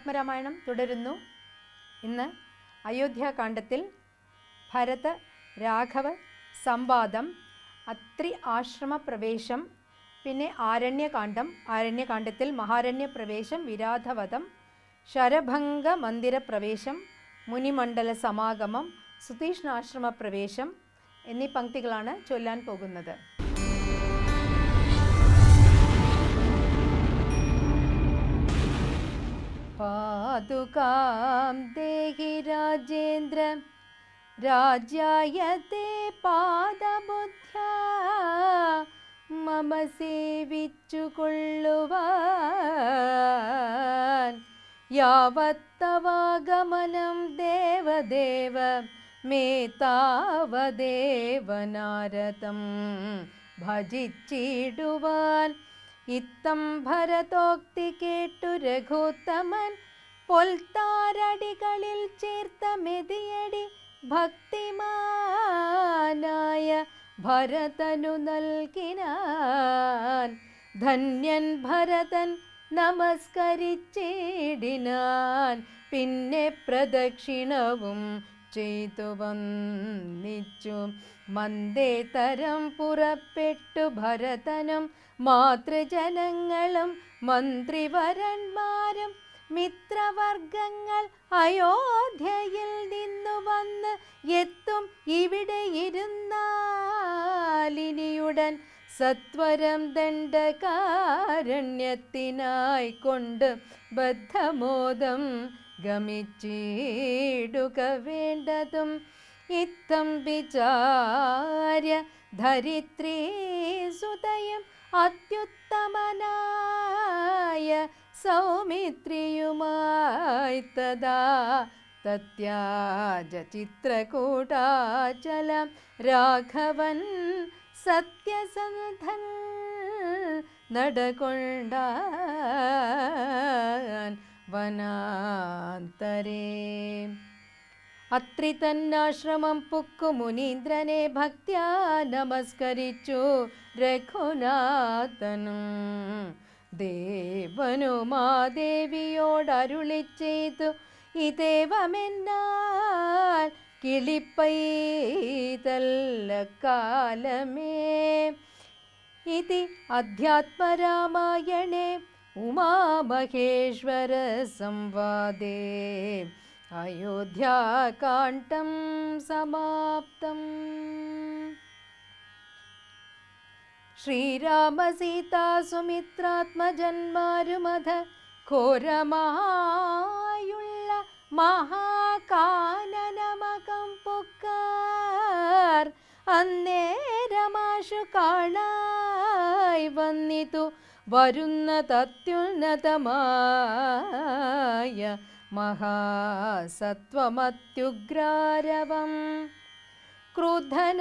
അധ്യാത്മരാമായണം തുടരുന്നു. ഇന്ന് അയോധ്യാകാണ്ഡത്തിൽ ഭരത രാഘവ സംവാദം, അത്രി ആശ്രമ പ്രവേശം, പിന്നെ ആരണ്യകാണ്ഡത്തിൽ മഹാരണ്യപ്രവേശം, വിരാധവധം, ശരഭംഗ മന്ദിരപ്രവേശം, മുനിമണ്ഡല സമാഗമം, സുതീഷ്ണാശ്രമ പ്രവേശം എന്നീ പംക്തികളാണ് ചൊല്ലാൻ പോകുന്നത്. പാതുകാം ദേഹി രാജേന്ദ്ര രാജ്യായ തേ പാദബുദ്ധ്യാ മമ സേവിച്ചു കൊള്ളുവാൻ യാവത്തവാഗമനം ദേവദേവ മേ താവദേവ നാരദം ഭജിച്ചിടുവാൻ. ഇത്തം ഭരതോക്തി കേട്ടു രഘുത്തമൻ പൊൽത്താരടികളിൽ ചേർത്ത മെതിയടി ഭക്തിമാനായ ഭരതനു നൽകിനാൻ. ധന്യൻ ഭരതൻ നമസ്കരിച്ചിടിനാൻ, പിന്നെ പ്രദക്ഷിണവും ചെയ്തു വന്നിച്ചു. മന്ദേതരം പുറപ്പെട്ടു ഭരതനും മാതൃജനങ്ങളും മന്ത്രിവരന്മാരും മിത്രവർഗങ്ങൾ അയോധ്യയിൽ നിന്നു വന്ന് എത്തും. ഇവിടെ ഇരുന്നാലിനിയുടൻ സത്വരം ദണ്ഡകാരണ്യത്തിനായി കൊണ്ട് ബദ്ധമോദം ഗമിച്ചിടുക വേണ്ടതും. ഇത്തം വിചാര്യ ധരിത്രീ സുതയും അത്യുത്തമനായ സൗമിത്രിയുമായി തഥാ തത്യാജ ചിത്രകൂടാചല രാഘവൻ സത്യസന്ധൻ നടകൊണ്ടാൻ വനാന്തരേ. അത്രി തന്നാശ്രമം പുക്കു മുനീന്ദ്രനെ ഭക്ത്യാ നമസ്കരിച്ചു രഘുനാഥനും. ദേവനുമാദേവിയോടരുളി ചെയ്തു ഇതേവമെന്നാൽ കിളിപ്പൈതല്ല കാലമേ. ഇതി അധ്യാത്മരാമായണേ ഉമാമഹേശ്വര സംവാദേ അയോധ്യാകാണ്ഡം സമാപ്തം. ശ്രീരാമസീതാ സുമിത്രാത്മജന്മാരുമധ ഘോരമായുള്ള മഹാകാനനമകം പുക്കാർ. അന്നേരമാശു കാണായി വന്നിതു വരുന്നതത്യുന്നതമായ മഹാസത്വമത്യുഗ്രാരവം. ക്രുധന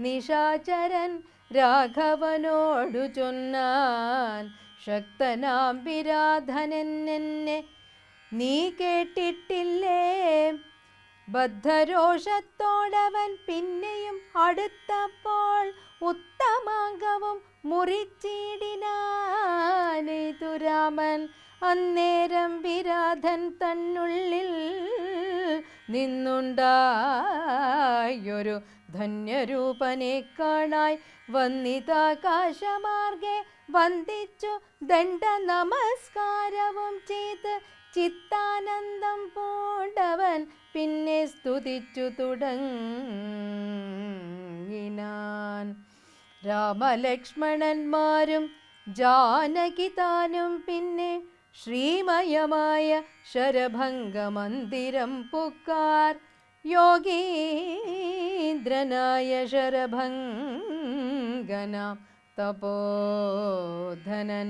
നിശാചരൻ രാഘവനോടു ചൊന്നാൻ, ശക്തനാം വിരാധനെന്നെ നീ കേട്ടിട്ടില്ലേ? ബദ്ധരോഷത്തോടവൻ പിന്നെയും അടുത്തപ്പോൾ ഉത്തമാംഗവും മുറിച്ചിടിനാനേതു രാമൻ. അന്നേരം വിരാധൻ തന്നുള്ളിൽ നിന്നുണ്ടായൊരു ധന്യരൂപനെ കാണായി വന്നിതാകാശമാർഗെ വന്ദിച്ചു ദണ്ഡ നമസ്കാരവും ചെയ്ത് ചിത്താനന്ദം പൂണ്ടവൻ പിന്നെ സ്തുതിച്ചു തുടങ്ങിനാൻ. രാമലക്ഷ്മണന്മാരും ജാനകി താനും പിന്നെ ശ്രീമയമായ ശരഭംഗമന്ദിരം പുക്കാർ. യോഗീന്ദ്രനായ ശരഭംഗനാം തപോധനൻ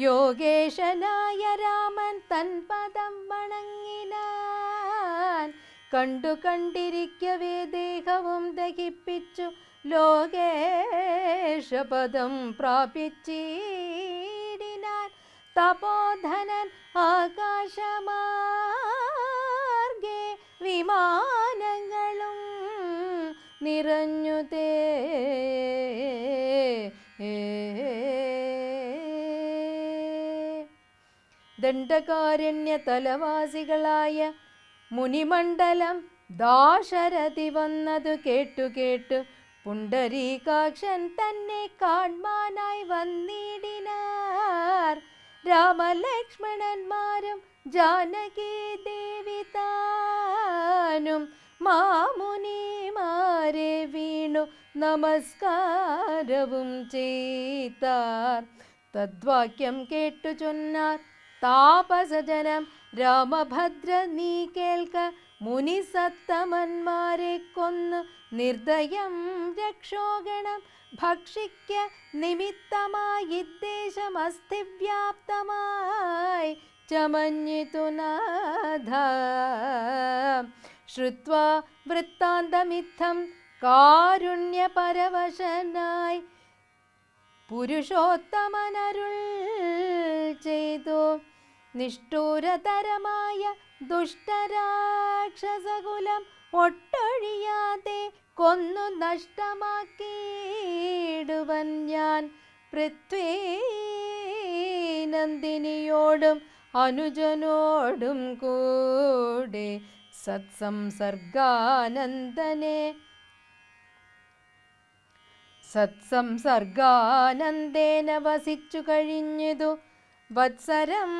യോഗേശനായ രാമൻ തൻ പദം വണങ്ങിനാൻ. കണ്ടിരിക്കവേ ദേഹവും ദഹിപ്പിച്ചു ലോകേശപദം പ്രാപിച്ചിടിനാൻ. തപോധനൻ ആകാശമാർഗെ വിമാനങ്ങളും നിറഞ്ഞുതേ. ദണ്ഡകാരണ്യ തലവാസികളായ മുനിമണ്ഡലം ദാശരഥി വന്നതു കേട്ടു പുണ്ടരീകാക്ഷൻ തന്നെ കാൺമാനായി വന്നിടിനാർ. രാമലക്ഷ്മണന്മാരും ജാനകി ദേവി താനും മാമുനിമാരെ വീണു നമസ്കാരവും ചെയ്താർ. തദ്വാക്യം കേട്ടു ചൊന്നാർ താപസജനം, രാമഭദ്ര നീ കേൾക്ക, മുനിസത്തമന്മാരെ കൊന്നു നിർദ്ദയം രക്ഷോഗണം ഭക്ഷിക്ക നിമിത്തമായി ദേശമസ്ഥിവ്യാപ്തമായി ചമഞ്ഞിതു നാഥ. ശ്രുത്വാ വൃത്താന്തമിത്തം കാരുണ്യപരവശനായി പുരുഷോത്തമനരുൾ ചെയ്തു. നിഷ്ഠൂരതരമായ ദുഷ്ടരാക്ഷസകുലം ഒട്ടൊഴിയാതെ കൊന്നു നഷ്ടമാക്കിയിടുവൻ ഞാൻ. പൃഥ്വീനന്ദിനിയോടും അനുജനോടും കൂടെ സത്സംസർഗാനന്ദേന വസിച്ചു കഴിഞ്ഞതു വത്സരം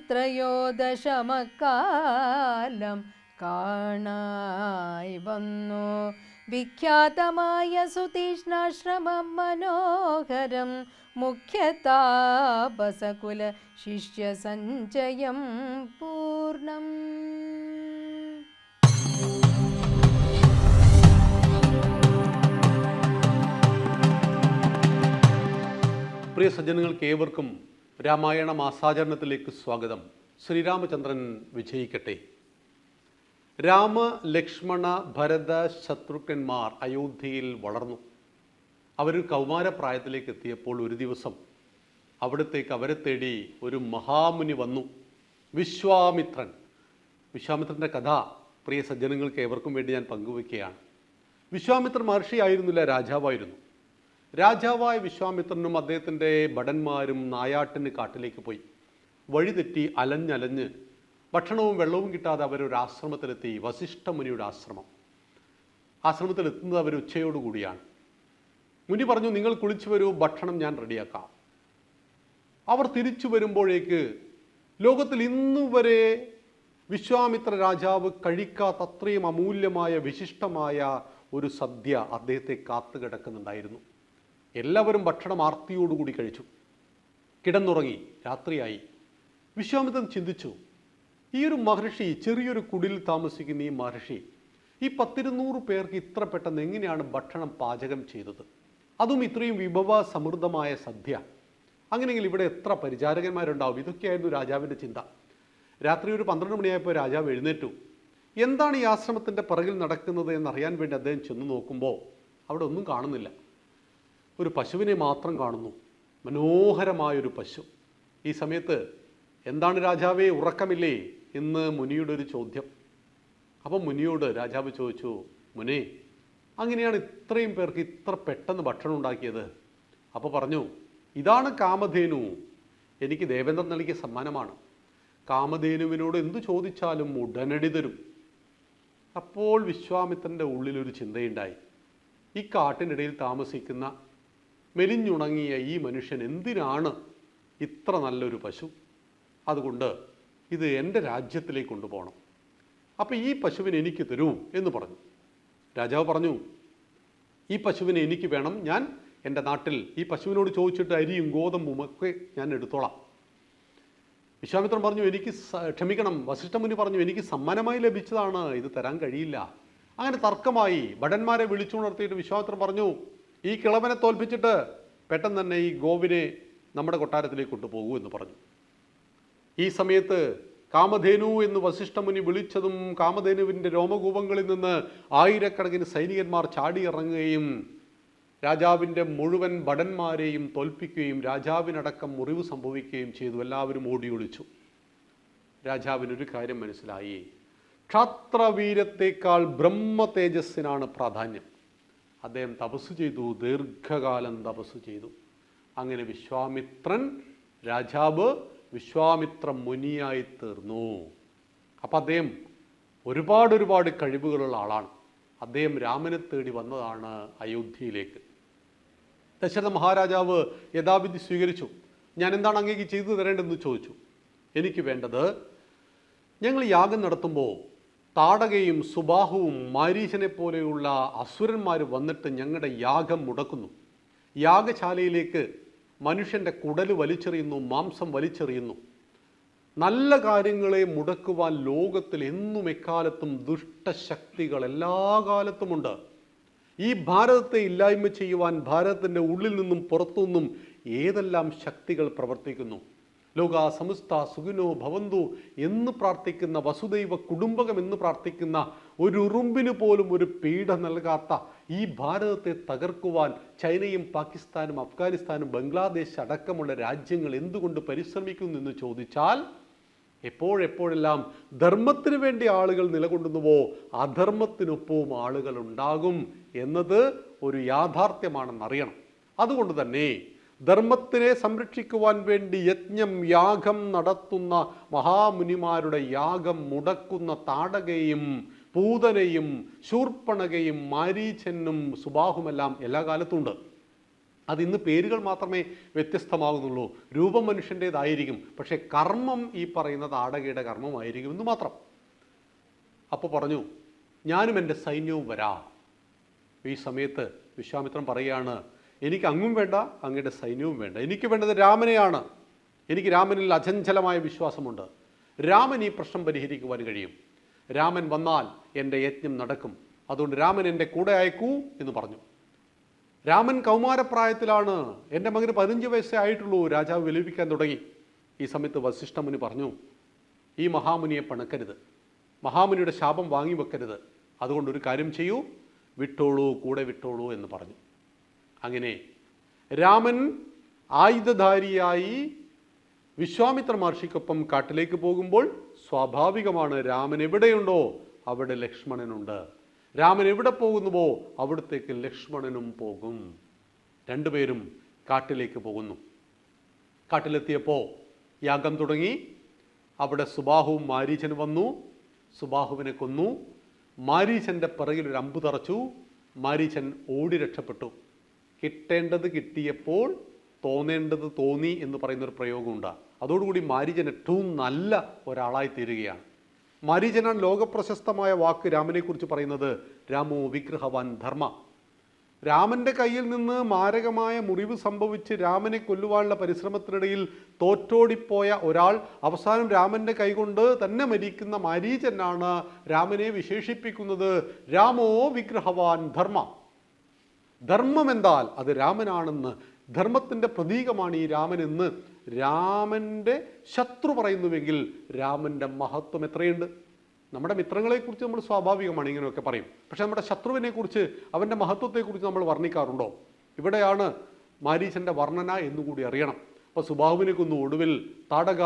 ത്രയോദശമക്കാലം കാണായി വന്നു. വിഖ്യാതമായ സുതീഷ്ണാശ്രമം മനോഹരം മുഖ്യതാപസകുല ശിഷ്യ സഞ്ചയം പൂർണ്ണം. പ്രിയ സജ്ജനങ്ങൾക്ക് ഏവർക്കും രാമായണ മാസാചരണത്തിലേക്ക് സ്വാഗതം. ശ്രീരാമചന്ദ്രൻ വിജയിക്കട്ടെ. രാമ, ലക്ഷ്മണ, ഭരത, ശത്രുഘ്നന്മാർ അയോധ്യയിൽ വളർന്നു. അവർ കൗമാരപ്രായത്തിലേക്ക് എത്തിയപ്പോൾ ഒരു ദിവസം അവിടത്തേക്ക് അവരെ തേടി ഒരു മഹാമുനി വന്നു, വിശ്വാമിത്രൻ. വിശ്വാമിത്രൻ്റെ കഥ പ്രിയ സജ്ജനങ്ങൾക്ക് ഏവർക്കും വേണ്ടി ഞാൻ പങ്കുവയ്ക്കുകയാണ്. വിശ്വാമിത്ര മഹർഷി ആയിരുന്നില്ല, രാജാവായിരുന്നു. രാജാവായ വിശ്വാമിത്രനും അദ്ദേഹത്തിൻ്റെ ഭടന്മാരും നായാട്ടിന് കാട്ടിലേക്ക് പോയി. വഴിതെറ്റി അലഞ്ഞ് ഭക്ഷണവും വെള്ളവും കിട്ടാതെ അവരൊരു ആശ്രമത്തിലെത്തി. വസിഷ്ഠ മുനിയുടെ ആശ്രമം. ആശ്രമത്തിലെത്തുന്നത് അവർ ഉച്ചയോടുകൂടിയാണ്. മുനി പറഞ്ഞു, നിങ്ങൾ കുളിച്ചു വരൂ, ഭക്ഷണം ഞാൻ റെഡിയാക്കാം. അവർ തിരിച്ചു വരുമ്പോഴേക്ക് ലോകത്തിൽ ഇന്നുവരെ വിശ്വാമിത്ര രാജാവ് കഴിക്കാത്ത അത്രയും അമൂല്യമായ വിശിഷ്ടമായ ഒരു സദ്യ അദ്ദേഹത്തെ കാത്തു കിടക്കുന്നുണ്ടായിരുന്നു. എല്ലാവരും ഭക്ഷണം ആർത്തിയോടുകൂടി കഴിച്ചു, കിടന്നുറങ്ങി. രാത്രിയായി. വിശ്വാമിത്രൻ ചിന്തിച്ചു, ഈ ഒരു മഹർഷി, ചെറിയൊരു കുടിൽ താമസിക്കുന്ന ഈ മഹർഷി ഈ 10-200 പേർക്ക് ഇത്ര പെട്ടെന്ന് എങ്ങനെയാണ് ഭക്ഷണം പാചകം ചെയ്തത്? അതും ഇത്രയും വിഭവ സമൃദ്ധമായ സദ്യ. അങ്ങനെയെങ്കിൽ ഇവിടെ എത്ര പരിചാരകന്മാരുണ്ടാവും? ഇതൊക്കെയായിരുന്നു രാജാവിൻ്റെ ചിന്ത. രാത്രി ഒരു 12 മണിയായപ്പോൾ രാജാവ് എഴുന്നേറ്റു. എന്താണ് ഈ ആശ്രമത്തിൻ്റെ പിറകിൽ നടക്കുന്നത് എന്നറിയാൻ വേണ്ടി അദ്ദേഹം ചെന്ന് നോക്കുമ്പോൾ അവിടെ ഒന്നും കാണുന്നില്ല. ഒരു പശുവിനെ മാത്രം കാണുന്നു, മനോഹരമായൊരു പശു. ഈ സമയത്ത് എന്താണ് രാജാവേ, ഉറക്കമില്ലേ എന്ന് മുനിയുടെ ഒരു ചോദ്യം. അപ്പം മുനിയോട് രാജാവ് ചോദിച്ചു, മുനി, അങ്ങനെയാണ് ഇത്രയും പേർക്ക് ഇത്ര പെട്ടെന്ന് ഭക്ഷണം ഉണ്ടാക്കിയത്? അപ്പോൾ പറഞ്ഞു, ഇതാണ് കാമധേനു, എനിക്ക് ദേവേന്ദ്രൻ നൽകിയ സമ്മാനമാണ്. കാമധേനുവിനോട് എന്തു ചോദിച്ചാലും ഉടനടി തരും. അപ്പോൾ വിശ്വാമിത്രൻ്റെ ഉള്ളിലൊരു ചിന്തയുണ്ടായി, ഈ കാട്ടിനിടയിൽ താമസിക്കുന്ന മെലിഞ്ഞുണങ്ങിയ ഈ മനുഷ്യൻ എന്തിനാണ് ഇത്ര നല്ലൊരു പശു? അതുകൊണ്ട് ഇത് എൻ്റെ രാജ്യത്തിലേക്ക് കൊണ്ടുപോകണം. അപ്പോൾ ഈ പശുവിനെ എനിക്ക് തരൂ എന്ന് പറഞ്ഞു. രാജാവ് പറഞ്ഞു, ഈ പശുവിനെ എനിക്ക് വേണം, ഞാൻ എൻ്റെ നാട്ടിൽ ഈ പശുവിനോട് ചോദിച്ചിട്ട് അരിയും ഗോതമ്പും ഒക്കെ ഞാൻ എടുത്തോളാം. വിശ്വാമിത്രൻ പറഞ്ഞു, ക്ഷമിക്കണം. വസിഷ്ഠമുനി പറഞ്ഞു, എനിക്ക് സമ്മാനമായി ലഭിച്ചതാണ്, ഇത് തരാൻ കഴിയില്ല. അങ്ങനെ തർക്കമായി. ഭടന്മാരെ വിളിച്ചുണർത്തിയിട്ട് വിശ്വാമിത്രൻ പറഞ്ഞു, ഈ കിളവനെ തോൽപ്പിച്ചിട്ട് പെട്ടെന്ന് തന്നെ ഈ ഗോവിനെ നമ്മുടെ കൊട്ടാരത്തിലേക്ക് കൊണ്ടുപോകൂ എന്ന് പറഞ്ഞു. ഈ സമയത്ത് കാമധേനു എന്ന് വസിഷ്ഠമുനി വിളിച്ചതും കാമധേനുവിൻ്റെ രോമകൂപങ്ങളിൽ നിന്ന് ആയിരക്കണക്കിന് സൈനികന്മാർ ചാടിയിറങ്ങുകയും രാജാവിൻ്റെ മുഴുവൻ ഭടന്മാരെയും തോൽപ്പിക്കുകയും രാജാവിനടക്കം മുറിവ് സംഭവിക്കുകയും ചെയ്തു. എല്ലാവരും ഓടിയൊളിച്ചു. രാജാവിനൊരു കാര്യം മനസ്സിലായി, ക്ഷാത്രവീരത്തേക്കാൾ ബ്രഹ്മ തേജസ്സിനാണ് പ്രാധാന്യം. അദ്ദേഹം തപസ് ചെയ്തു, ദീർഘകാലം തപസ് ചെയ്തു. അങ്ങനെ വിശ്വാമിത്രൻ രാജാവ് വിശ്വാമിത്ര മുനിയായി തീർന്നു. അപ്പം അദ്ദേഹം ഒരുപാട് കഴിവുകളുള്ള ആളാണ്. അദ്ദേഹം രാമനെ തേടി വന്നതാണ് അയോധ്യയിലേക്ക്. ദശരഥ മഹാരാജാവ് യഥാവിധി സ്വീകരിച്ചു. ഞാൻ എന്താണ് അങ്ങേക്ക് ചെയ്തു തരേണ്ടതെന്ന് ചോദിച്ചു. എനിക്ക് വേണ്ടത്, ഞങ്ങൾ യാഗം നടത്തുമ്പോൾ താടകയും സുബാഹുവും മാരീചനെ പോലെയുള്ള അസുരന്മാർ വന്നിട്ട് ഞങ്ങളുടെ യാഗം മുടക്കുന്നു. യാഗശാലയിലേക്ക് മനുഷ്യൻ്റെ കുടല് വലിച്ചെറിയുന്നു, മാംസം വലിച്ചെറിയുന്നു. നല്ല കാര്യങ്ങളെ മുടക്കുവാൻ ലോകത്തിൽ എന്നും എക്കാലത്തും ദുഷ്ടശക്തികൾ എല്ലാ കാലത്തുമുണ്ട്. ഈ ഭാരതത്തെ ഇല്ലായ്മ ചെയ്യുവാൻ ഭാരതത്തിൻ്റെ ഉള്ളിൽ നിന്നും പുറത്തുനിന്നും ഏതെല്ലാം ശക്തികൾ പ്രവർത്തിക്കുന്നു. ലോക സമസ്ത സുഖിനോ ഭവന്തു എന്ന് പ്രാർത്ഥിക്കുന്ന, വസുദൈവ കുടുംബകം എന്ന് പ്രാർത്ഥിക്കുന്ന, ഒരു ഉറുമ്പിന് പോലും ഒരു പീഡ നൽകാത്ത ഈ ഭാരതത്തെ തകർക്കുവാൻ ചൈനയും പാകിസ്ഥാനും അഫ്ഗാനിസ്ഥാനും ബംഗ്ലാദേശ് അടക്കമുള്ള രാജ്യങ്ങൾ എന്തുകൊണ്ട് പരിശ്രമിക്കുന്നു എന്ന് ചോദിച്ചാൽ, എപ്പോഴെപ്പോഴെല്ലാം ധർമ്മത്തിന് വേണ്ടി ആളുകൾ നിലകൊള്ളുന്നുവോ അധർമ്മത്തിനൊപ്പവും ആളുകൾ ഉണ്ടാകും എന്നത് ഒരു യാഥാർത്ഥ്യമാണെന്നറിയണം. അതുകൊണ്ട് തന്നെ ധർമ്മത്തിനെ സംരക്ഷിക്കുവാൻ വേണ്ടി യജ്ഞം യാഗം നടത്തുന്ന മഹാമുനിമാരുടെ യാഗം മുടക്കുന്ന താടകയും പൂതനയും ശൂർപ്പണകയും മാരീചനും സുബാഹുമെല്ലാം എല്ലാ കാലത്തുമുണ്ട്. അതിന്ന് പേരുകൾ മാത്രമേ വ്യത്യസ്തമാകുന്നുള്ളൂ. രൂപം മനുഷ്യൻ്റേതായിരിക്കും, പക്ഷേ കർമ്മം ഈ പറയുന്ന താടകയുടെ കർമ്മമായിരിക്കും എന്ന് മാത്രം. അപ്പോൾ പറഞ്ഞു, ഞാനും എൻ്റെ സൈന്യവും വരാം. ഈ സമയത്ത് വിശ്വാമിത്രൻ പറയുകയാണ്, എനിക്ക് അങ്ങും വേണ്ട, അങ്ങയുടെ സൈന്യവും വേണ്ട. എനിക്ക് വേണ്ടത് രാമനെയാണ്. എനിക്ക് രാമനിൽ അചഞ്ചലമായ വിശ്വാസമുണ്ട്. രാമൻ ഈ പ്രശ്നം പരിഹരിക്കുവാൻ കഴിയും. രാമൻ വന്നാൽ എൻ്റെ യജ്ഞം നടക്കും. അതുകൊണ്ട് രാമൻ എൻ്റെ കൂടെ അയക്കൂ എന്ന് പറഞ്ഞു. രാമൻ കൗമാരപ്രായത്തിലാണ്. എൻ്റെ മകന് 15 വയസ്സേ ആയിട്ടുള്ളൂ. രാജാവ് വിലപിക്കാൻ തുടങ്ങി. ഈ സമയത്ത് വസിഷ്ഠമുനി പറഞ്ഞു, ഈ മഹാമുനിയെ പണക്കരുത്, മഹാമുനിയുടെ ശാപം വാങ്ങി വെക്കരുത്. അതുകൊണ്ടൊരു കാര്യം ചെയ്യൂ, വിട്ടോളൂ, കൂടെ വിട്ടോളൂ എന്ന് പറഞ്ഞു. അങ്ങനെ രാമൻ ആയുധധാരിയായി വിശ്വാമിത്ര മഹർഷിക്കൊപ്പം കാട്ടിലേക്ക് പോകുമ്പോൾ സ്വാഭാവികമാണ്, രാമൻ എവിടെയുണ്ടോ അവിടെ ലക്ഷ്മണനുണ്ട്. രാമൻ എവിടെ പോകുന്നുവോ അവിടത്തേക്ക് ലക്ഷ്മണനും പോകും. രണ്ടുപേരും കാട്ടിലേക്ക് പോകുന്നു. കാട്ടിലെത്തിയപ്പോൾ യാഗം തുടങ്ങി. അവിടെ സുബാഹുവും മാരീചനും വന്നു. സുബാഹുവിനെ കൊന്നു. മാരീചൻ്റെ പിറകിൽ ഒരു അമ്പ് തറച്ചു. മാരീചൻ ഓടി രക്ഷപ്പെട്ടു. കിട്ടേണ്ടത് കിട്ടിയപ്പോൾ തോന്നേണ്ടത് തോന്നി എന്ന് പറയുന്നൊരു പ്രയോഗമുണ്ട്. അതോടുകൂടി മാരീചൻ ഏറ്റവും നല്ല ഒരാളായി തീരുകയാണ്. മാരീചനാണ് ലോകപ്രശസ്തമായ വാക്ക് രാമനെക്കുറിച്ച് പറയുന്നത്, രാമോ വിഗ്രഹവാൻ ധർമ്മ. രാമൻ്റെ കയ്യിൽ നിന്ന് മാരകമായ മുറിവ് സംഭവിച്ച് രാമനെ കൊല്ലുവാനുള്ള പരിശ്രമത്തിനിടയിൽ തോറ്റോടിപ്പോയ ഒരാൾ അവസാനം രാമൻ്റെ കൈകൊണ്ട് തന്നെ മരിക്കുന്ന മാരീചനാണ് രാമനെ വിശേഷിപ്പിക്കുന്നത് രാമോ വിഗ്രഹവാൻ ധർമ്മ. ധർമ്മം എന്താൽ അത് രാമനാണെന്ന്, ധർമ്മത്തിൻ്റെ പ്രതീകമാണ് ഈ രാമനെന്ന് രാമൻ്റെ ശത്രു പറയുന്നുവെങ്കിൽ രാമൻ്റെ മഹത്വം എത്രയുണ്ട്. നമ്മുടെ മിത്രങ്ങളെക്കുറിച്ച് നമ്മൾ സ്വാഭാവികമാണ് ഇങ്ങനെയൊക്കെ പറയും. പക്ഷെ നമ്മുടെ ശത്രുവിനെക്കുറിച്ച്, അവൻ്റെ മഹത്വത്തെക്കുറിച്ച് നമ്മൾ വർണ്ണിക്കാറുണ്ടോ? ഇവിടെയാണ് മാരീചൻ്റെ വർണ്ണന എന്നുകൂടി അറിയണം. അപ്പോൾ സുബാഹുവിനെ കൊന്നു. ഒടുവിൽ താടക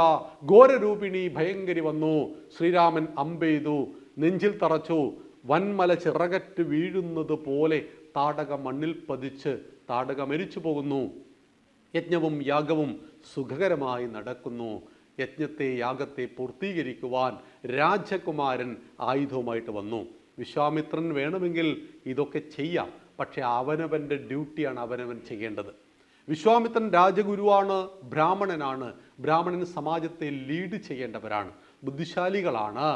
ഘോരരൂപിണി ഭയങ്കരി വന്നു. ശ്രീരാമൻ അമ്പെയ്തു, നെഞ്ചിൽ തറച്ചു. വൻമല ചിറകറ്റ് വീഴുന്നത് പോലെ താടക മണ്ണിൽ പതിച്ച് താടക മരിച്ചു പോകുന്നു. യജ്ഞവും യാഗവും സുഖകരമായി നടക്കുന്നു. യജ്ഞത്തെ യാഗത്തെ പൂർത്തീകരിക്കുവാൻ രാജകുമാരൻ ആയുധവുമായിട്ട് വന്നു. വിശ്വാമിത്രൻ വേണമെങ്കിൽ ഇതൊക്കെ ചെയ്യാം, പക്ഷെ അവനവൻ്റെ ഡ്യൂട്ടിയാണ് അവനവൻ ചെയ്യേണ്ടത്. വിശ്വാമിത്രൻ രാജഗുരുവാണ്, ബ്രാഹ്മണനാണ്. ബ്രാഹ്മണൻ സമാജത്തെ ലീഡ് ചെയ്യേണ്ടവരാണ്, ബുദ്ധിശാലികളാണ്.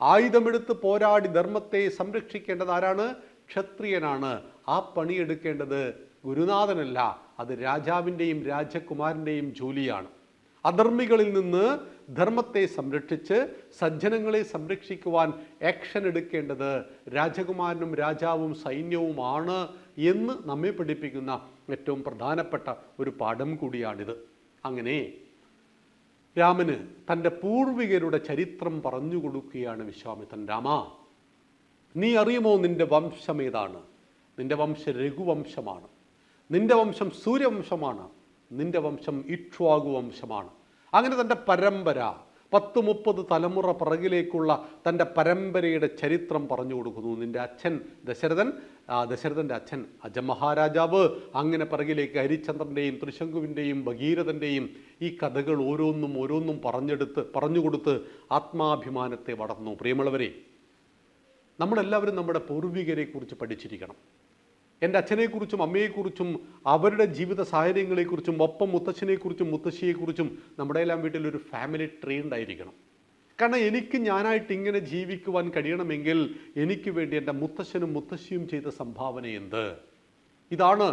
ആയുധമെടുത്ത് പോരാടി ധർമ്മത്തെ സംരക്ഷിക്കേണ്ടത് ആരാണ്? ക്ഷത്രിയനാണ്. ആ പണിയെടുക്കേണ്ടത് ഗുരുനാഥനല്ല, അത് രാജാവിൻ്റെയും രാജകുമാരൻ്റെയും ജോലിയാണ്. അധർമ്മികളിൽ നിന്ന് ധർമ്മത്തെ സംരക്ഷിച്ച് സജ്ജനങ്ങളെ സംരക്ഷിക്കുവാൻ ആക്ഷൻ എടുക്കേണ്ടത് രാജകുമാരനും രാജാവും സൈന്യവുമാണ് എന്ന് നമ്മെ പഠിപ്പിക്കുന്ന ഏറ്റവും പ്രധാനപ്പെട്ട ഒരു പാഠം കൂടിയാണിത്. അങ്ങനെ രാമന് തൻ്റെ പൂർവികരുടെ ചരിത്രം പറഞ്ഞു കൊടുക്കുകയാണ് വിശ്വാമിത്രൻ. രാമ, നീ അറിയുമോ നിന്റെ വംശം ഏതാണ്? നിന്റെ വംശം രഘുവംശമാണ്, നിന്റെ വംശം സൂര്യവംശമാണ്, നിന്റെ വംശം ഇക്ഷ്വാകു വംശമാണ്. അങ്ങനെ തൻ്റെ പരമ്പര 10-30 തലമുറ പിറകിലേക്കുള്ള തൻ്റെ പരമ്പരയുടെ ചരിത്രം പറഞ്ഞു കൊടുക്കുന്നു. നിൻ്റെ അച്ഛൻ ദശരഥൻ്റെ അച്ഛൻ അജമഹാരാജാവ്, അങ്ങനെ പിറകിലേക്ക് ഹരിശ്ചന്ദ്രൻ്റെയും ത്രിശങ്കുവിൻ്റെയും ഭഗീരഥൻ്റെയും ഈ കഥകൾ ഓരോന്നും പറഞ്ഞുകൊടുത്ത് ആത്മാഭിമാനത്തെ വളർന്നു. പ്രിയമുള്ളവരെ, നമ്മളെല്ലാവരും നമ്മുടെ പൂർവികരെക്കുറിച്ച് പഠിച്ചിരിക്കണം. എൻ്റെ അച്ഛനെക്കുറിച്ചും അമ്മയെക്കുറിച്ചും അവരുടെ ജീവിത സാഹചര്യങ്ങളെക്കുറിച്ചും ഒപ്പം മുത്തച്ഛനെക്കുറിച്ചും മുത്തശ്ശിയെക്കുറിച്ചും നമ്മുടെ എല്ലാം വീട്ടിലൊരു ഫാമിലി ട്രീ ഉണ്ടായിരിക്കണം. കാരണം എനിക്ക് ഞാനായിട്ട് ഇങ്ങനെ ജീവിക്കുവാൻ കഴിയണമെങ്കിൽ എനിക്ക് വേണ്ടി എൻ്റെ മുത്തശ്ശനും മുത്തശ്ശിയും ചെയ്ത സംഭാവന എന്ത്? ഇതാണ്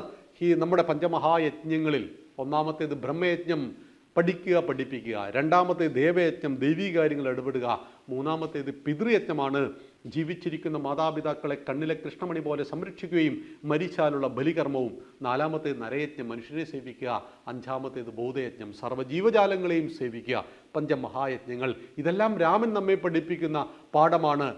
നമ്മുടെ പഞ്ചമഹായജ്ഞങ്ങളിൽ. ഒന്നാമത്തേത് ബ്രഹ്മയജ്ഞം, പഠിപ്പിക്കുക. രണ്ടാമത്തേത് ദേവയജ്ഞം, ദൈവീക കാര്യങ്ങൾ ഇടപെടുക. മൂന്നാമത്തേത് പിതൃയജ്ഞമാണ്, ജീവിച്ചിരിക്കുന്ന മാതാപിതാക്കളെ കണ്ണിലെ കൃഷ്ണമണി പോലെ സംരക്ഷിക്കുകയും മരിച്ചാലുള്ള ബലികർമ്മവും. നാലാമത്തേത് നരയജ്ഞം, മനുഷ്യനെ സേവിക്കുക. അഞ്ചാമത്തേത് ബോധയജ്ഞം, സർവ്വജീവജാലങ്ങളെയും സേവിക്കുക. പഞ്ചമഹായജ്ഞങ്ങൾ ഇതെല്ലാം രാമൻ നമ്മെ പഠിപ്പിക്കുന്ന പാഠമാണ്.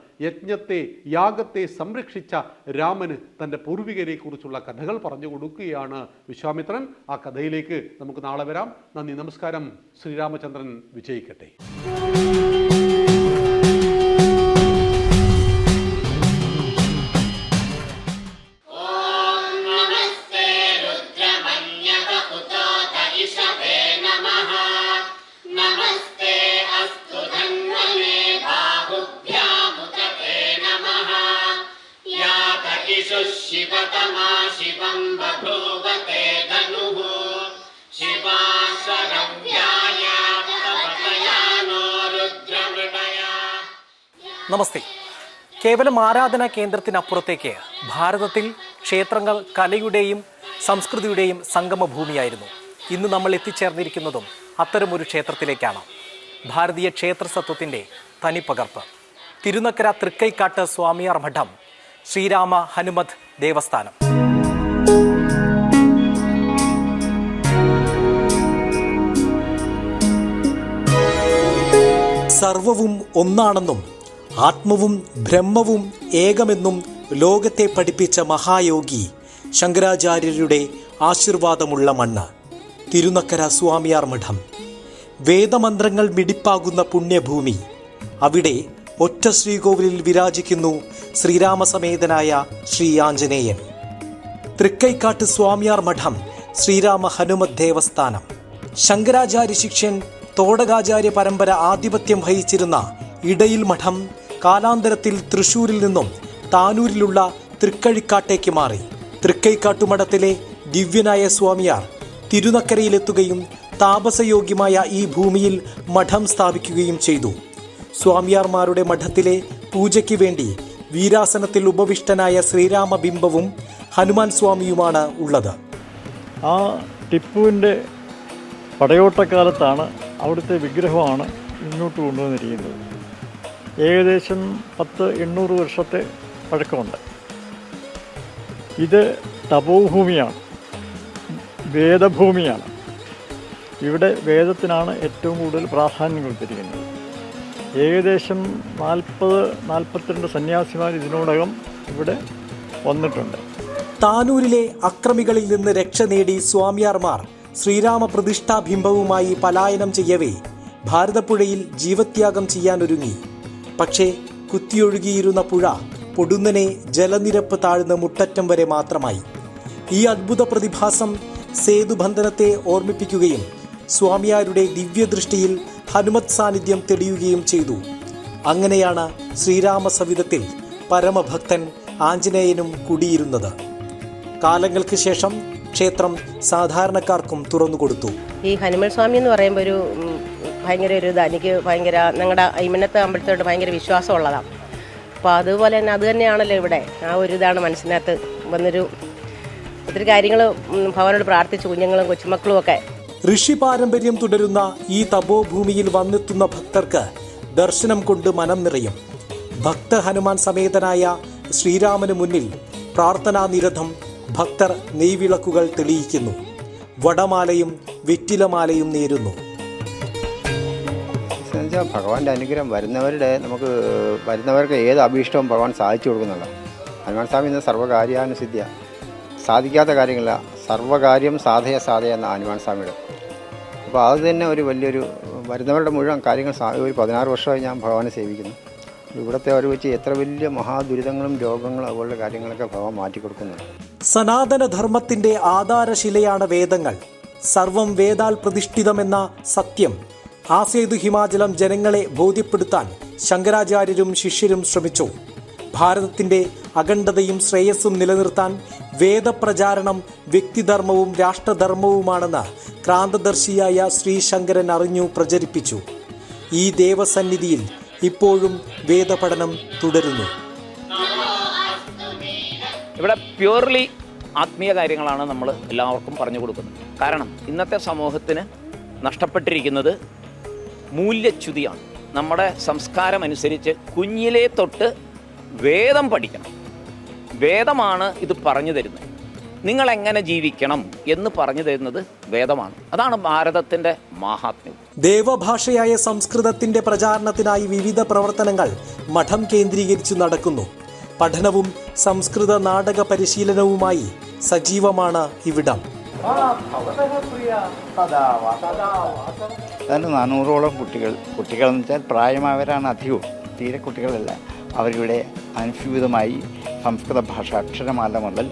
യാഗത്തെ സംരക്ഷിച്ച രാമന് തൻ്റെ പൂർവികരെക്കുറിച്ചുള്ള കഥകൾ പറഞ്ഞു കൊടുക്കുകയാണ് വിശ്വാമിത്രൻ. ആ കഥയിലേക്ക് നമുക്ക് നാളെ വരാം. നന്ദി, നമസ്കാരം. ശ്രീരാമചന്ദ്രൻ വിജയിക്കട്ടെ. शिवतमा शिवं बभूवते धनुः शिवाशरव्यायातवतयानो रुद्रमृडया. നമസ്തേ. കേവലം ആരാധനാ കേന്ദ്രത്തിനപ്പുറത്തേക്ക് ഭാരതത്തിൽ ക്ഷേത്രങ്ങൾ കലയുടെയും സംസ്കൃതിയുടെയും സംഗമഭൂമിയായിരുന്നു. ഇന്ന് നമ്മൾ എത്തിച്ചേർന്നിരിക്കുന്നതും അത്തരമൊരു ക്ഷേത്രത്തിലേക്കാണ്. ഭാരതീയ ക്ഷേത്രസത്വത്തിൻ്റെ തനിപ്പകർപ്പ് തിരുനക്കര തൃക്കൈക്കാട്ട് സ്വാമിയാർ മഠം ശ്രീരാമ ഹനുമത് ദേവസ്ഥാനം. സർവവും ഒന്നാണെന്നും ആത്മവും ബ്രഹ്മവും ഏകമെന്നും ലോകത്തെ പഠിപ്പിച്ച മഹായോഗി ശങ്കരാചാര്യരുടെ ആശീർവാദമുള്ള മണ്ണ് തിരുനക്കര സ്വാമിയാർ മഠം. വേദമന്ത്രങ്ങൾ മിടിപ്പാകുന്ന പുണ്യഭൂമി. അവിടെ ഒറ്റ ശ്രീകോവിലിൽ വിരാജിക്കുന്നു ശ്രീരാമസമേതനായ ശ്രീ ആഞ്ജനേയൻ. തൃക്കൈക്കാട്ട് സ്വാമിയാർ മഠം ശ്രീരാമ ഹനുമത് ദേവസ്ഥാനം. ശങ്കരാചാര്യ ശിഷ്യൻ തോടകാചാര്യ പരമ്പര ആധിപത്യം വഹിച്ചിരുന്ന ഇടയിൽ മഠം കാലാന്തരത്തിൽ തൃശ്ശൂരിൽ നിന്നും താനൂരിലുള്ള തൃക്കഴിക്കാട്ടേക്ക് മാറി. തൃക്കൈക്കാട്ടുമഠത്തിലെ ദിവ്യനായ സ്വാമിയാർ തിരുനക്കരയിലെത്തുകയും താപസയോഗ്യമായ ഈ ഭൂമിയിൽ മഠം സ്ഥാപിക്കുകയും ചെയ്തു. സ്വാമിയാർമാരുടെ മഠത്തിലെ പൂജയ്ക്ക് വേണ്ടി വീരാസനത്തിൽ ഉപവിഷ്ടനായ ശ്രീരാമ ബിംബവും ഹനുമാൻ സ്വാമിയുമാണ് ഉള്ളത്. ആ ടിപ്പുവിൻ്റെ പടയോട്ടക്കാലത്താണ് അവിടുത്തെ വിഗ്രഹമാണ് ഇങ്ങോട്ട് കൊണ്ടുവന്നിരിക്കുന്നത്. ഏകദേശം 1000-800 വർഷത്തെ പഴക്കമുണ്ട്. ഇത് തപോഭൂമിയാണ്, വേദഭൂമിയാണ്. ഇവിടെ വേദത്തിനാണ് ഏറ്റവും കൂടുതൽ പ്രാധാന്യം കൊടുത്തിരിക്കുന്നത്. ഏകദേശം 40-42 സന്യാസിമാർ ഇതിനോടകം ഇവിടെ വന്നിട്ടുണ്ട്. താനൂരിലെ അക്രമികളിൽ നിന്ന് രക്ഷ നേടി സ്വാമിയാർമാർ ശ്രീരാമ പ്രതിഷ്ഠാബിംബവുമായി പലായനം ചെയ്യവേ ഭാരതപ്പുഴയിൽ ജീവത്യാഗം ചെയ്യാനൊരുങ്ങി. പക്ഷേ കുത്തിയൊഴുകിയിരുന്ന പുഴ പൊടുന്നനെ ജലനിരപ്പ് താഴ്ന്ന് മുട്ടറ്റം വരെ മാത്രമായി. ഈ അദ്ഭുത പ്രതിഭാസം സേതുബന്ധനത്തെ ഓർമ്മിപ്പിക്കുകയും സ്വാമിയാരുടെ ദിവ്യദൃഷ്ടിയിൽ ഹനുമത് സാന്നിധ്യം തെളിയുകയും ചെയ്തു. അങ്ങനെയാണ് ശ്രീരാമ സവിധത്തിൽ പരമഭക്തൻ ആഞ്ജനേയനും കുടിയിരുന്നത്. കാലങ്ങൾക്ക് ശേഷം ക്ഷേത്രം സാധാരണക്കാർക്കും തുറന്നുകൊടുത്തു. ഈ ഹനുമാൻ സ്വാമി എന്ന് പറയുമ്പോൾ ഭയങ്കര ഒരു ഇതാണ്. എനിക്ക് ഭയങ്കര ഞങ്ങളുടെ അയ്മനത്തെ അമ്പലത്തോട് ഭയങ്കര വിശ്വാസമുള്ളതാണ്. അപ്പോൾ അതുപോലെ തന്നെ അത് തന്നെയാണല്ലോ ഇവിടെ. ആ ഒരു ഇതാണ് മനസ്സിനകത്ത് വന്നൊരു ഒത്തിരി കാര്യങ്ങൾ ഭഗവാനോട് പ്രാർത്ഥിച്ചു, കുഞ്ഞുങ്ങളും കൊച്ചുമക്കളും ഒക്കെ. ഋഷി പാരമ്പര്യം തുടരുന്ന ഈ തപോഭൂമിയിൽ വന്നെത്തുന്ന ഭക്തർക്ക് ദർശനം കൊണ്ട് മനം നിറയും. ഭക്ത ഹനുമാൻ സമേതനായ ശ്രീരാമന് മുന്നിൽ പ്രാർത്ഥനാനിരതം ഭക്തർ നെയ്വിളക്കുകൾ തെളിയിക്കുന്നു. വടമാലയും വെറ്റിലമാലയും നേരുന്നു. ഭഗവാന്റെ അനുഗ്രഹം വരുന്നവർക്ക് ഏത് അഭീഷ്ടവും ഭഗവാൻ സാധിച്ചു കൊടുക്കുന്നുണ്ട്. ഹനുമാൻ സ്വാമി എന്ന സർവ്വകാര്യാനുസിദ്ധ്യ, സാധിക്കാത്ത കാര്യങ്ങളില്ല, സർവ്വകാര്യം സാധയ എന്ന ഹനുമാൻ സ്വാമിയുടെ അപ്പോൾ അത് തന്നെ ഒരു വലിയൊരു വരുന്നവരുടെ മുഴുവൻ കാര്യങ്ങൾ ഒരു 16 വർഷമായി ഞാൻ ഭഗവാനെ സേവിക്കുന്നു. ഇവിടുത്തെ ഒരു വെച്ച് എത്ര വലിയ മഹാദുരിതങ്ങളും രോഗങ്ങളും അതുപോലുള്ള കാര്യങ്ങളൊക്കെ ഭഗവാൻ മാറ്റിക്കൊടുക്കുന്നുണ്ട്. സനാതനധർമ്മത്തിന്റെ ആധാരശിലയാണ് വേദങ്ങൾ. സർവം വേദാൽ പ്രതിഷ്ഠിതമെന്ന സത്യം ആസേതു ഹിമാചലം ജനങ്ങളെ ബോധ്യപ്പെടുത്താൻ ശങ്കരാചാര്യരും ശിഷ്യരും ശ്രമിച്ചു. ഭാരതത്തിന്റെ അഖണ്ഡതയും ശ്രേയസ്സും നിലനിർത്താൻ വേദപ്രചാരണം വ്യക്തിധർമ്മവും രാഷ്ട്രധർമ്മവുമാണെന്ന് ക്രാന്തദർശിയായ ശ്രീശങ്കരൻ അറിഞ്ഞു പ്രചരിപ്പിച്ചു. ഈ ദേവസന്നിധിയിൽ ഇപ്പോഴും വേദപഠനം തുടരുന്നു. ഇവിടെ പ്യൂർലി ആത്മീയ കാര്യങ്ങളാണ് നമ്മൾ എല്ലാവർക്കും പറഞ്ഞു കൊടുക്കുന്നത്. കാരണം ഇന്നത്തെ സമൂഹത്തിന് നഷ്ടപ്പെട്ടിരിക്കുന്നത് മൂല്യച്യുതിയാണ്. നമ്മുടെ സംസ്കാരം അനുസരിച്ച് കുഞ്ഞിലേ തൊട്ട് വേദം പഠിക്കണം. വേദമാണ് ഇത് പറഞ്ഞു തരുന്നത്. നിങ്ങളെങ്ങനെ ജീവിക്കണം എന്ന് പറഞ്ഞു തരുന്നത് വേദമാണ്. അതാണ് ഭാരതത്തിൻ്റെ മാഹാത്മ്യം. ദേവഭാഷയായ സംസ്കൃതത്തിന്റെ പ്രചാരണത്തിനായി വിവിധ പ്രവർത്തനങ്ങൾ മഠം കേന്ദ്രീകരിച്ചു നടക്കുന്നു. പഠനവും സംസ്കൃത നാടക പരിശീലനവുമായി സജീവമാണ് ഇവിടം. അതിന് 400ഓളം കുട്ടികളെന്ന് വെച്ചാൽ പ്രായമായവരാണ് അധികവും, തീരെ കുട്ടികളല്ല. അവരിവിടെ അനുസ്യൂതമായി സംസ്കൃത ഭാഷ അക്ഷരമാല മുതൽ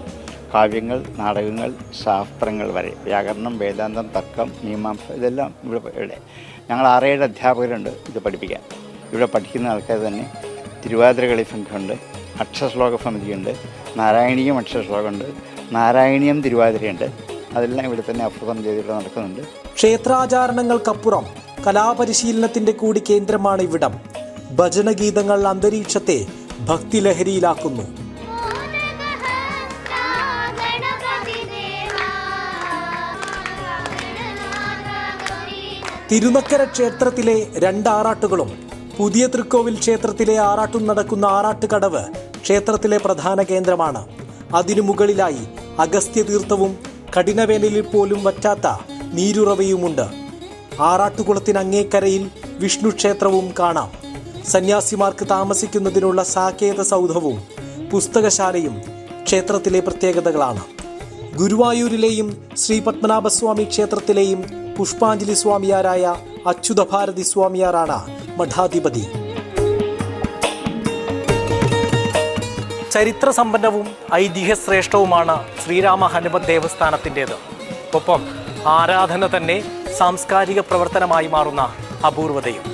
കാവ്യങ്ങൾ, നാടകങ്ങൾ, ശാസ്ത്രങ്ങൾ വരെ, വ്യാകരണം, വേദാന്തം, തർക്കം, മീമാംസ, ഇതെല്ലാം ഇവിടെ ഞങ്ങൾ 6-7 അധ്യാപകരുണ്ട് ഇത് പഠിപ്പിക്കാൻ. ഇവിടെ പഠിക്കുന്ന ആൾക്കാർ തന്നെ തിരുവാതിരകളി സംഘമുണ്ട്, അക്ഷരശ്ലോക സമിതിയുണ്ട്, നാരായണീയം അക്ഷരശ്ലോകമുണ്ട്, നാരായണീയം തിരുവാതിരയുണ്ട്. അതെല്ലാം ഇവിടെ തന്നെ അഫ്രം ചെയ്തിട്ട് നടക്കുന്നുണ്ട്. ക്ഷേത്രാചാരണങ്ങൾക്കപ്പുറം കലാപരിശീലനത്തിന്റെ കൂടി കേന്ദ്രമാണ് ഇവിടം. ഭജനഗീതങ്ങൾ അന്തരീക്ഷത്തെ ഭക്തിലഹരിയിലാക്കുന്നു. തിരുനക്കര ക്ഷേത്രത്തിലെ 2 ആറാട്ടുകളും പുതിയ തൃക്കോവിൽ ക്ഷേത്രത്തിലെ ആറാട്ടും നടക്കുന്ന ആറാട്ടുകടവ് ക്ഷേത്രത്തിലെ പ്രധാന കേന്ദ്രമാണ്. അതിനു മുകളിലായി അഗസ്ത്യതീർത്ഥവും കഠിനവേനലിൽ പോലും വറ്റാത്ത നീരുറവയുമുണ്ട്. ആറാട്ടുകുളത്തിന് അങ്ങേക്കരയിൽ വിഷ്ണു ക്ഷേത്രവും കാണാം. സന്യാസിമാർക്ക് താമസിക്കുന്നതിനുള്ള സാകേത സൗധവും പുസ്തകശാലയും ക്ഷേത്രത്തിലെ പ്രത്യേകതകളാണ്. ഗുരുവായൂരിലെയും ശ്രീ പത്മനാഭസ്വാമി ക്ഷേത്രത്തിലെയും പുഷ്പാഞ്ജലി സ്വാമിയാരായ അച്യുതഭാരതി സ്വാമിയാരാണ് മഠാധിപതി. ചരിത്രസമ്പന്നവും ഐതിഹ്യശ്രേഷ്ഠവുമാണ് ശ്രീരാമ ഹനുമത് ദേവസ്ഥാനത്തിൻ്റേത്. ഒപ്പം ആരാധന തന്നെ സാംസ്കാരിക പ്രവർത്തനമായി മാറുന്ന അപൂർവതയും.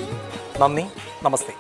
നന്ദി, നമസ്തേ.